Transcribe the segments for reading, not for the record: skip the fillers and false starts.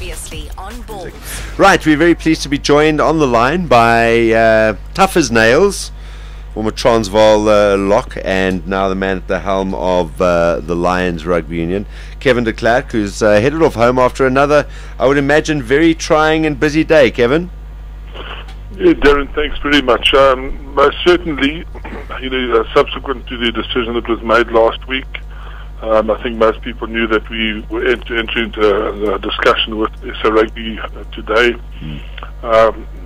Previously on Ballz. Right, we're very pleased to be joined on the line by Tough as Nails, former Transvaal lock, and now the man at the helm of the Lions Rugby Union, Kevin de Klerk, who's headed off home after another, I would imagine, very trying and busy day. Kevin? Yeah, Darren, thanks very much. Most certainly, subsequent to the decision that was made last week, I think most people knew that we were entering into a discussion with SA Rugby today.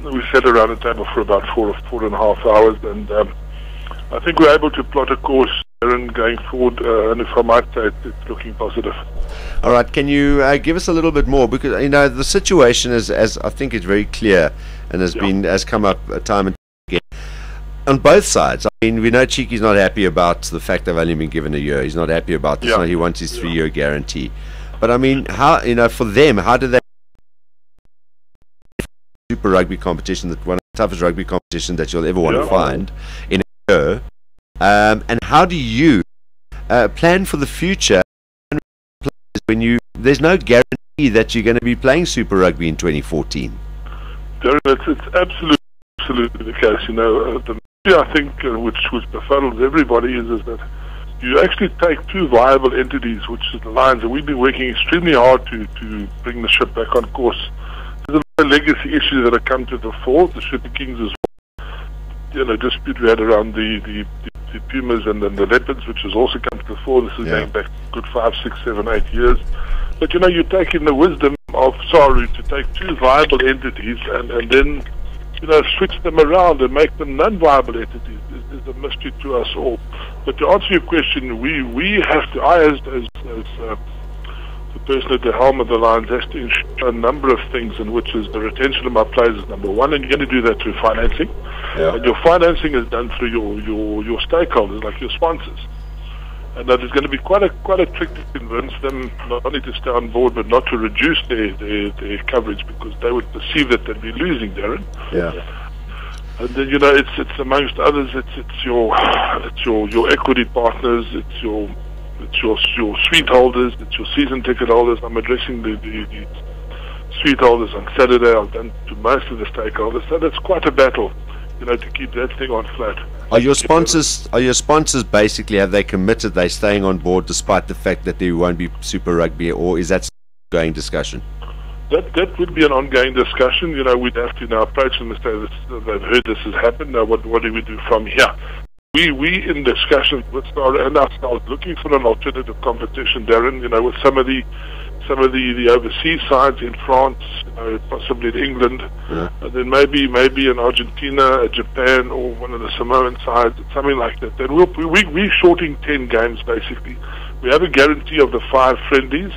We sat around the table for about four and a half hours, and I think we're able to plot a course going forward, and if I might say, it's looking positive. All right, can you give us a little bit more? Because the situation is, as I think, is very clear and has come up time and again on both sides. I mean, we know Cheeky's not happy about the fact they've only been given a year. He's not happy about this. He wants his 3-year guarantee. But I mean, how for them, how do they Super Rugby competition, that one of the toughest rugby competitions that you'll ever want to find in a year? And how do you plan for the future when there's no guarantee that you're going to be playing Super Rugby in 2014? Darren, it's absolutely the case. The I think which befuddles everybody is that you actually take two viable entities, which is the Lions, and we've been working extremely hard to bring the ship back on course. There's a legacy issue that have come to the fore. The Super Kings as well. Dispute we had around the Pumas and then the Leopards, which has also come to the fore. This is going back good 5, 6, 7, 8 years. But you're taking the wisdom of Saru to take two viable entities and then switch them around and make them non-viable entities is a mystery to us all. But to answer your question, we have to, as the person at the helm of the Lions, has to ensure a number of things, in which is the retention of my players is number one, and you're going to do that through financing. And your financing is done through your stakeholders, like your sponsors. And that is going to be quite a trick to convince them not only to stay on board, but not to reduce their coverage, because they would perceive that they'd be losing, Darren. And then it's amongst others, it's your equity partners, it's your suite holders, it's your season ticket holders. I'm addressing the suite holders on Saturday. I've done to most of the stakeholders, so that's quite a battle, to keep that thing on flat. Are your sponsors basically, have they committed they're staying on board despite the fact that there won't be Super Rugby, or is that an ongoing discussion? That would be an ongoing discussion. We'd have to now approach them and say they've heard this has happened. Now what do we do from here? We in discussion with Star and ourselves looking for an alternative competition, Darren. With some of the overseas sides in France, possibly in England, and then maybe in Argentina, Japan, or one of the Samoan sides, something like that. Then we're shorting 10 games basically. We have a guarantee of the 5 friendlies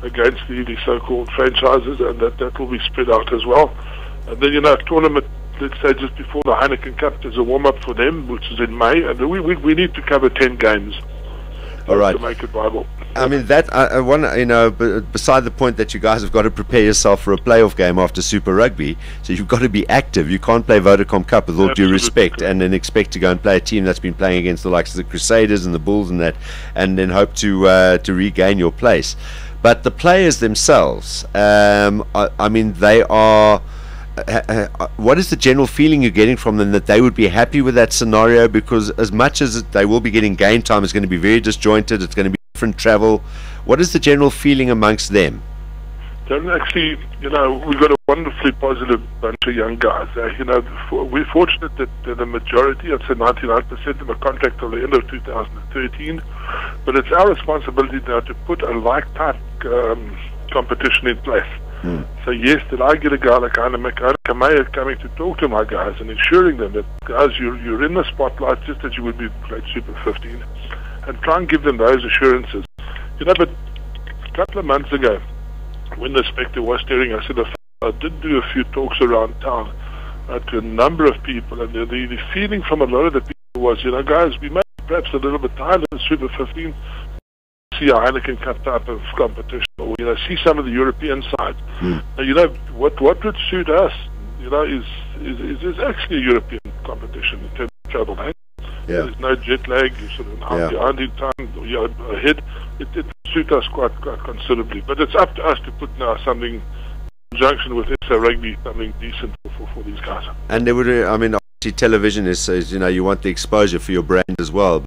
against the so-called franchises, and that will be spread out as well. And then a tournament, let's say just before the Heineken Cup, there's a warm-up for them, which is in May, and we need to cover 10 games. All right. To make it viable. I mean, that I want beside the point that you guys have got to prepare yourself for a playoff game after Super Rugby, so you've got to be active. You can't play Vodacom Cup with all due respect, and then expect to go and play a team that's been playing against the likes of the Crusaders and the Bulls and that, and then hope to regain your place. But the players themselves, I mean, they are. What is the general feeling you're getting from them, that they would be happy with that scenario? Because as much as they will be getting game time, it's going to be very disjointed, it's going to be different travel. What is the general feeling amongst them? Actually, we've got a wonderfully positive bunch of young guys. We're fortunate that the majority, I'd say 99% of them, are contract till the end of 2013. But it's our responsibility now to put a like-type competition in place. So yes, did I get a guy like Kamea coming to talk to my guys and ensuring them that, guys, you're in the spotlight just as you would be played Super 15, and try and give them those assurances. But a couple of months ago, when the Spectre was steering, I said I did do a few talks around town to a number of people, and the feeling from a lot of the people was, guys, we may be perhaps a little bit tired in Super 15. See a Heineken Cup type of competition, or see some of the European sides. What would suit us, is actually a European competition in terms of travel. There's no jet lag. You're sort of an hour behind in time, or you're ahead. It suits us quite considerably. But it's up to us to put now something in conjunction with SA Rugby, something decent for these guys. And there would, I mean, obviously television is, you know, you want the exposure for your brand as well.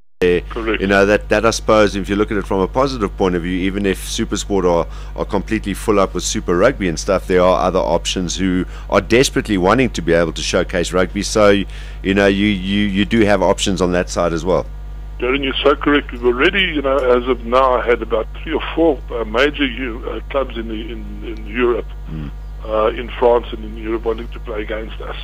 Correct. You know, that I suppose, if you look at it from a positive point of view, even if SuperSport are completely full up with Super Rugby and stuff, there are other options who are desperately wanting to be able to showcase rugby. So, you know, you do have options on that side as well. Darren, you're so correct. We've already, you know, as of now, had about 3 or 4 major clubs in Europe, in France and in Europe, wanting to play against us.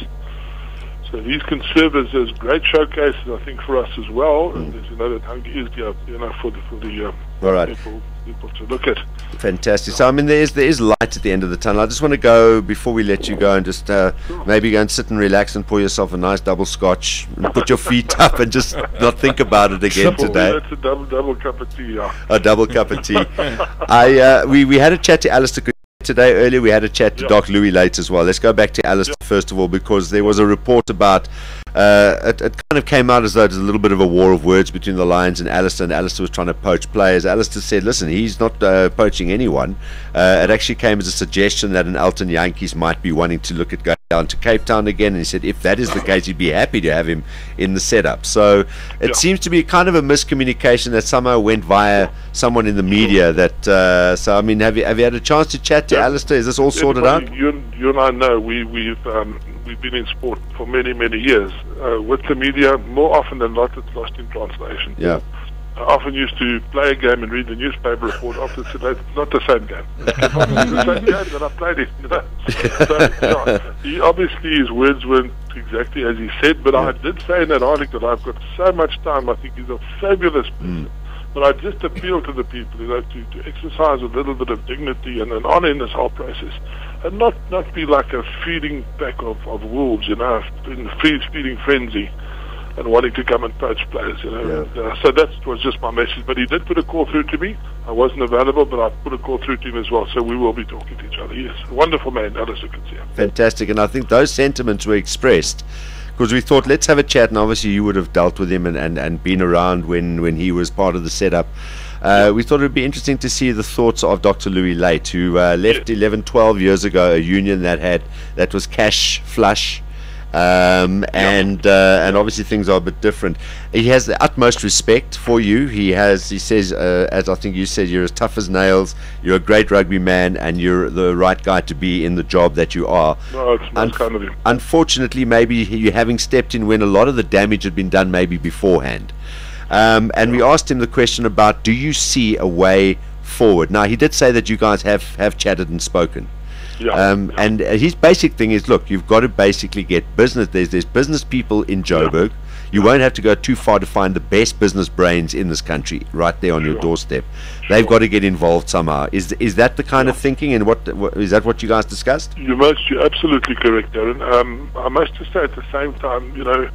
So these can serve as great showcases, I think, for us as well. And as you know, that hunger is, you know, for the All right. people to look at. Fantastic. So, I mean, there is light at the end of the tunnel. I just want to go, before we let you go, and just maybe go and sit and relax and pour yourself a nice double scotch and put your feet up and just not think about it again today. That's a double cup of tea, yeah. A double cup of tea. We had a chat to Alistair today. Earlier we had a chat to Doc Louis late as well. Let's go back to Alistair first of all, because there was a report about it kind of came out as though there's a little bit of a war of words between the Lions and Alistair was trying to poach players. Alistair said, listen, he's not poaching anyone. It actually came as a suggestion that an Elton Yankees might be wanting to look at going down to Cape Town again, and he said if that is the case, he'd be happy to have him in the setup. So it seems to be kind of a miscommunication that somehow went via someone in the media. That so I mean, have you had a chance to chat to Alistair? Is this all sorted out? You and I know we've been in sport for many years. With the media, more often than not, it's lost in translation. Yeah. I often used to play a game and read the newspaper report. After today, it's not the same game. It's the same game that I played it. You know? So, he obviously, his words weren't exactly as he said, but I did say in that article that I've got so much time. I think he's a fabulous person. But I just appeal to the people, you know, to exercise a little bit of dignity and an honor in this whole process, and not be like a feeding pack of wolves, you know, in the feeding frenzy and wanting to come and poach players, you know. So that was just my message. But he did put a call through to me. I wasn't available, but I put a call through to him as well. So we will be talking to each other. Yes, a wonderful man, Alistair Coetzee. Fantastic, and I think those sentiments were expressed because we thought, let's have a chat, and obviously you would have dealt with him and been around when he was part of the setup. We thought it would be interesting to see the thoughts of Dr. Louis Late, who left 11-12 years ago, a union that was cash flush, and obviously things are a bit different. He has the utmost respect for you. He says, as I think you said, you're as tough as nails, you're a great rugby man, and you're the right guy to be in the job that you are. No, it's not kind of him. Unfortunately, maybe you having stepped in when a lot of the damage had been done maybe beforehand. And we asked him the question about, do you see a way forward? Now, he did say that you guys have chatted and spoken. And his basic thing is, look, you've got to basically get business. There's business people in Joburg. You won't have to go too far to find the best business brains in this country right there on your doorstep. They've got to get involved somehow. Is that the kind of thinking, and what is that what you guys discussed? You're absolutely correct, Darren. I must just say at the same time, you know,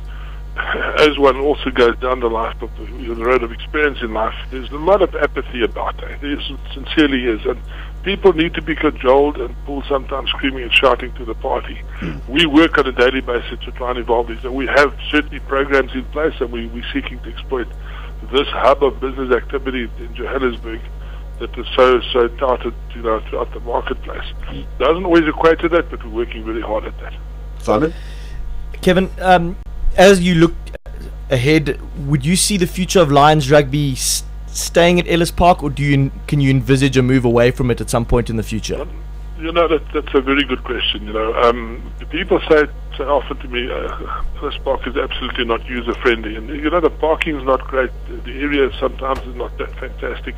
as one also goes down the life of the road of experience in life, there's a lot of apathy about that. There sincerely is, and people need to be cajoled and pulled, sometimes screaming and shouting to the party. We work on a daily basis to try and evolve these, and we have certainly programs in place, and we're seeking to exploit this hub of business activity in Johannesburg that is so touted, you know, throughout the marketplace. Doesn't always equate to that, but we're working very hard at that. Simon? Kevin, as you look ahead, would you see the future of Lions rugby staying at Ellis Park, or can you envisage a move away from it at some point in the future? You know, that's a very good question. You know, people say often to me, Ellis Park is absolutely not user friendly, and you know, the parking is not great. The area sometimes is not that fantastic.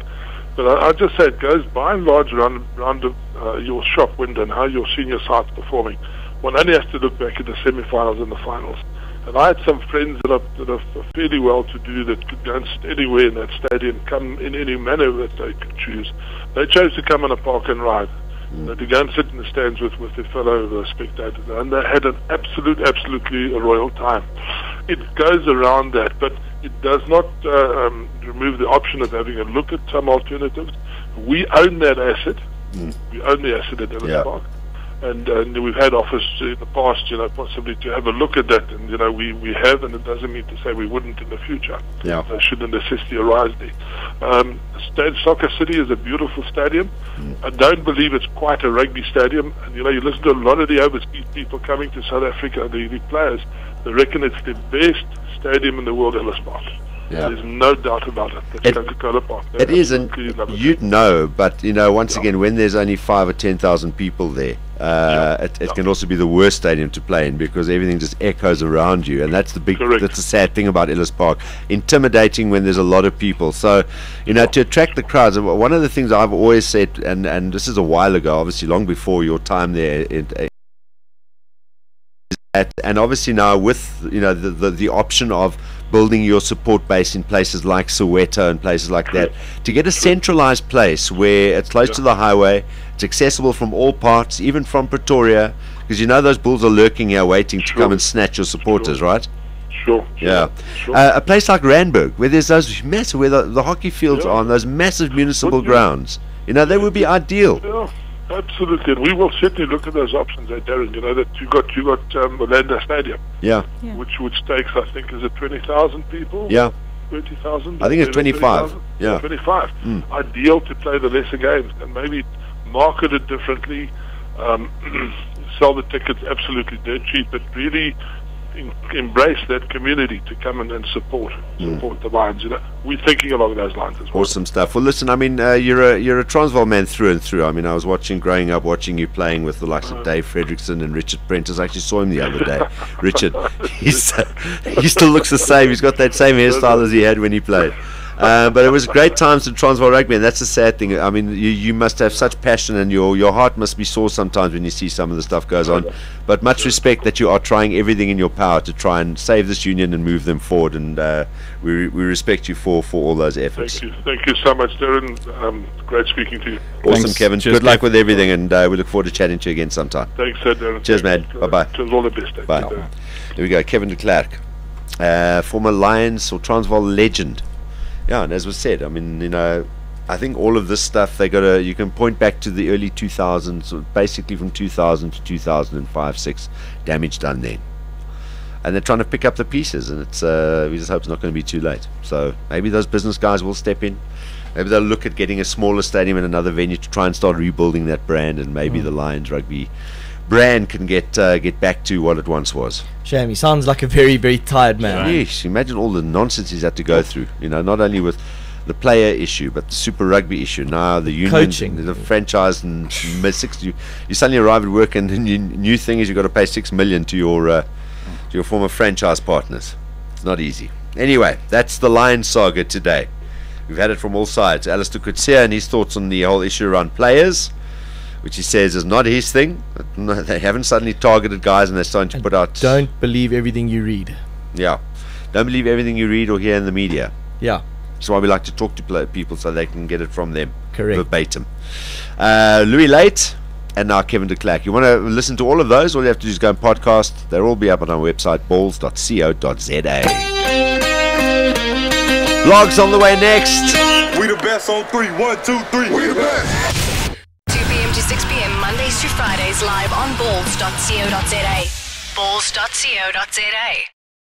But I just say it goes by and large around your shop window and how your senior side's performing. One only has to look back at the semi-finals and the finals. And I had some friends that are fairly well to do that could go and sit anywhere in that stadium, come in any manner that they could choose. They chose to come on a park and ride, to go and sit in the stands with their fellow spectators, and they had an absolutely a royal time. It goes around that, but it does not remove the option of having a look at some alternatives. We own that asset. We own the asset at Ellis Park. And we've had offers in the past, possibly to have a look at that, and we have, and it doesn't mean to say we wouldn't in the future. Yeah. Should the necessity arise there. Soccer City is a beautiful stadium. I don't believe it's quite a rugby stadium. And you listen to a lot of the overseas people coming to South Africa, the players, they reckon it's the best stadium in the world, Ellis Park. Yeah. There's no doubt about it. It's Coca-Cola Park. It is, and you'd know, but once again, when there's only 5,000 or 10,000 people there, it can also be the worst stadium to play in because everything just echoes around you, and that's the sad thing about Ellis Park. Intimidating when there's a lot of people. So, to attract the crowds. One of the things I've always said, and this is a while ago, obviously long before your time there. And obviously now with the option of building your support base in places like Soweto and places like that, to get a centralized place where it's close to the highway, it's accessible from all parts, even from Pretoria, because those bulls are lurking here waiting to come and snatch your supporters, right? Sure. Yeah. A place like Randburg, where there's those massive, where the hockey fields are on those massive municipal grounds, they would be ideal. Yeah. Absolutely, and we will certainly look at those options, Darren. That you got Orlando Stadium, which takes, I think, is it 20,000 people? Yeah, 20,000. I think it's 25. 20, yeah, 25. Ideal to play the lesser games and maybe market it differently. Sell the tickets absolutely dirt cheap, but really embrace that community to come and support the Lions. We're thinking along those lines as well. Awesome stuff. Well, listen, you're a Transvaal man through and through. I was growing up watching you playing with the likes of Dave Fredrickson and Richard Prentice. I actually saw him the other day. Richard, he still looks the same. He's got that same hairstyle as he had when he played. But it was great times in Transvaal rugby, and that's the sad thing. You must have such passion, and your heart must be sore sometimes when you see some of the stuff goes on. But much respect that you are trying everything in your power to try and save this union and move them forward, and we respect you for all those efforts. Thank you so much, Darren. Great speaking to you. Awesome, Thanks. Kevin. Cheers, good luck with everything, and we look forward to chatting to you again sometime. Thanks, Darren. Cheers, man. Bye-bye. Cheers, all the best. Bye. There we go, Kevin de Klerk, former Lions or Transvaal legend. Yeah, and as was said, I think all of this stuff you can point back to the early 2000s, basically from 2000 to 2005-06, damage done then, and they're trying to pick up the pieces, and it's we just hope it's not going to be too late. So maybe those business guys will step in. Maybe they'll look at getting a smaller stadium and another venue to try and start rebuilding that brand, and maybe the Lions rugby brand can get back to what it once was. Shame, he sounds like a very, very tired man. Yes, imagine all the nonsense he's had to go through. Not only with the player issue, but the Super Rugby issue. Now the union, Coaching, the franchise, and you suddenly arrive at work, and the new thing is you've got to pay $6 million to your former franchise partners. It's not easy. Anyway, that's the Lions saga today. We've had it from all sides. Alistair Coetzee and his thoughts on the whole issue around players, which he says is not his thing. No, they haven't suddenly targeted guys, and they're starting to put out. Don't believe everything you read. Yeah, don't believe everything you read or hear in the media. Yeah, that's why we like to talk to people so they can get it from them. Correct. Verbatim. Louis Late and now Kevin de Klerk. You want to listen to all of those? All you have to do is go and podcast. They'll all be up on our website, ballz.co.za. Blogs on the way next. We the best on 3. 1, 2, 3. We the best. 2 p.m. to 6 p.m. Mondays to Fridays live on Ballz.co.za. Ballz.co.za.